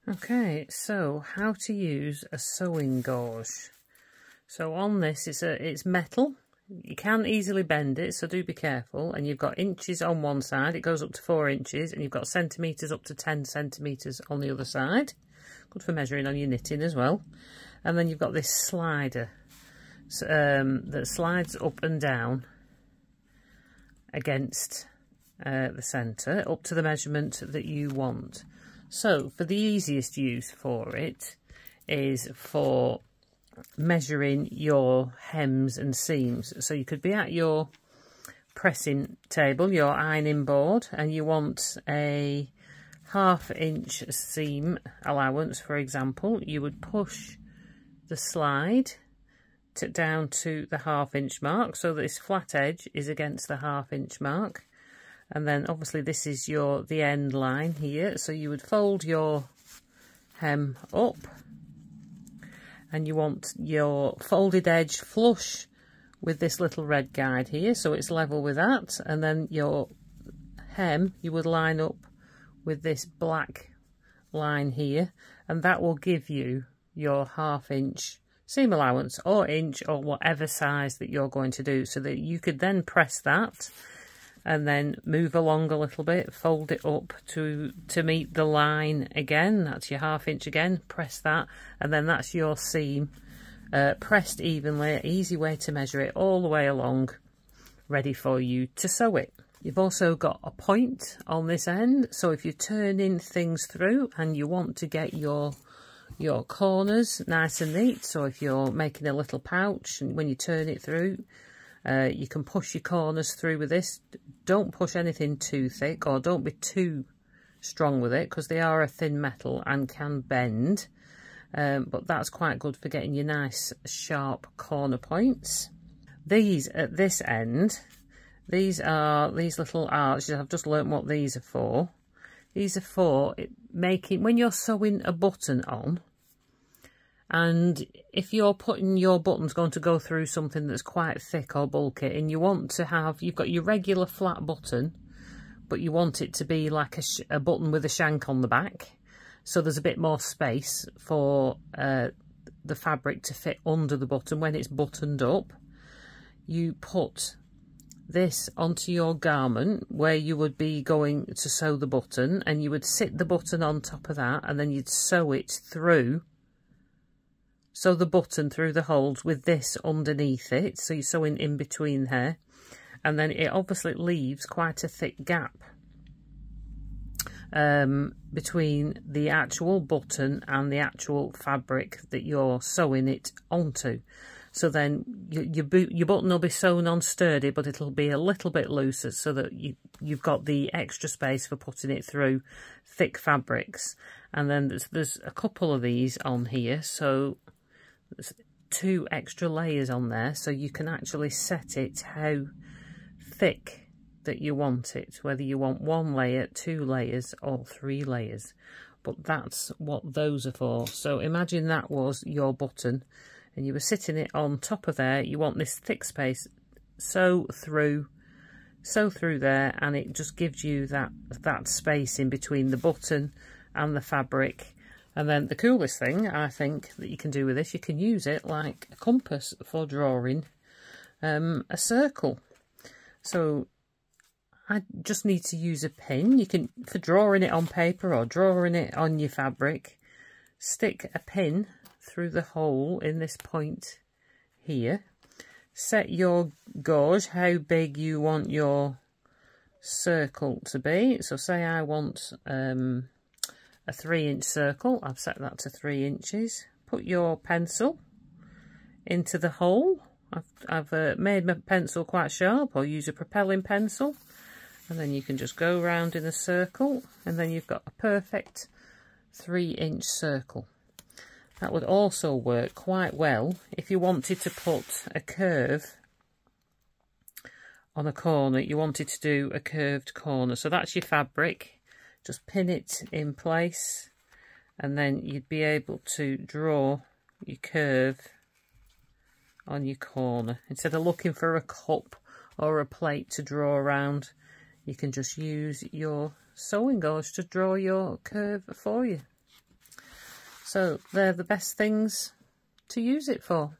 Okay, so how to use a sewing gauge. So on this, it's metal. You can easily bend it, so do be careful. And you've got inches on one side, it goes up to 4 inches, and you've got centimetres up to 10 centimetres on the other side. Good for measuring on your knitting as well. And then you've got this slider that slides up and down against the centre, up to the measurement that you want. So for the easiest use for it is for measuring your hems and seams. So you could be at your pressing table, your ironing board, and you want a 1/2 inch seam allowance, for example. You would push the slide down to the 1/2 inch mark, so this flat edge is against the 1/2 inch mark. And then obviously this is the end line here, so you would fold your hem up, and you want your folded edge flush with this little red guide here, so it's level with that. And then your hem you would line up with this black line here, and that will give you your 1/2 inch seam allowance, or inch, or whatever size that you're going to do, so that you could then press that and then move along a little bit, fold it up to meet the line again. That's your 1/2 inch again, press that, and then that's your seam pressed evenly. Easy way to measure it all the way along, ready for you to sew it. You've also got a point on this end, so if you're turning things through and you want to get your corners nice and neat, so if you're making a little pouch and when you turn it through, you can push your corners through with this. Don't push anything too thick, or don't be too strong with it, because they are a thin metal and can bend. But that's quite good for getting your nice sharp corner points. These at this end, these are these little arches. I've just learnt what these are for. These are for making, when you're sewing a button on, and if you're putting your buttons going to go through something that's quite thick or bulky, and you want to have, you've got your regular flat button, but you want it to be like a button with a shank on the back, so there's a bit more space for the fabric to fit under the button when it's buttoned up. You put this onto your garment where you would be going to sew the button, and you would sit the button on top of that, and then you'd sew it through. Sew the button through the holes with this underneath it, so you're sewing in between here, and then it obviously leaves quite a thick gap between the actual button and the actual fabric that you're sewing it onto. So then your button will be sewn on sturdy, but it'll be a little bit looser, so that you've got the extra space for putting it through thick fabrics. And then there's a couple of these on here, so there's 2 extra layers on there, so you can actually set it how thick that you want it, whether you want 1 layer, 2 layers, or 3 layers. But that's what those are for. So imagine that was your button, and you were sitting it on top of there. You want this thick space, sew through there, and it just gives you that space in between the button and the fabric. And then the coolest thing I think that you can do with this, you can use it like a compass for drawing a circle. So I just need to use a pin. You can, for drawing it on paper or drawing it on your fabric, stick a pin through the hole in this point here. Set your gauge, how big you want your circle to be. So say I want a 3-inch circle. I've set that to 3 inches. Put your pencil into the hole. I've made my pencil quite sharp, or use a propelling pencil, and then you can just go round in a circle, and then you've got a perfect 3-inch circle. That would also work quite well if you wanted to put a curve on a corner. You wanted to do a curved corner. So that's your fabric. Just pin it in place, and then you'd be able to draw your curve on your corner. Instead of looking for a cup or a plate to draw around, you can just use your sewing gauge to draw your curve for you. So they're the best things to use it for.